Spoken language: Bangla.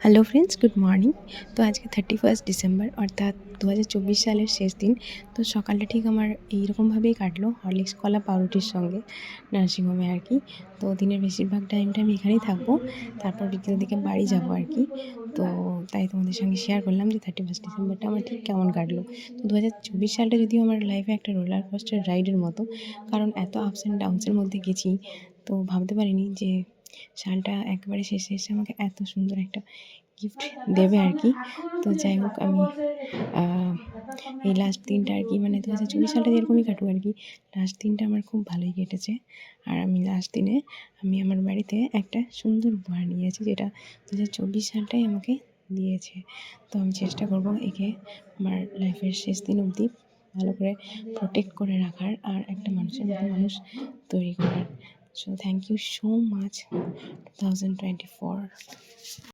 Hello friends, good morning. তো আজকে 31 ডিসেম্বর অর্থাৎ 2024 সালের শেষ দিন। তো সকালটা ঠিক আমার এইরকমভাবেই কাটলো, হরলিক্স কলা পাউরুটির সঙ্গে নার্সিংহোমে আর কি। তো দিনের বেশিরভাগ টাইমটা আমি এখানেই থাকবো, তারপর বিকেলের দিকে বাড়ি যাবো আর কি। তো তাই তোমাদের সঙ্গে শেয়ার করলাম যে 31 ডিসেম্বরটা আমার ঠিক কেমন কাটলো। তো 2024 সালটা যদিও আমার লাইফে একটা রোলার কোস্টার রাইডের মতো, কারণ এত আপস অ্যান্ড ডাউনসের মধ্যে গেছি। তো ভাবতে পারিনি যে সালটা একেবারে শেষে এসে আমাকে এত সুন্দর একটা গিফট দেবে আর কি। তো যাই হোক, আমি এই লাস্ট দিনটা আর কি, মানে 2024 সালটা যেরকমই কাটুক আর কি, লাস্ট দিনটা আমার খুব ভালোই কেটেছে। আর আমি লাস্ট দিনে আমার বাড়িতে একটা সুন্দর উপহার নিয়েছি, যেটা 2024 সালটাই আমাকে দিয়েছে। তো আমি চেষ্টা করব একে আমার লাইফের শেষ দিন অবধি ভালো করে প্রোটেক্ট করে রাখার, আর একটা মানুষের মতো মানুষ তৈরি করার। So thank you so much 2024।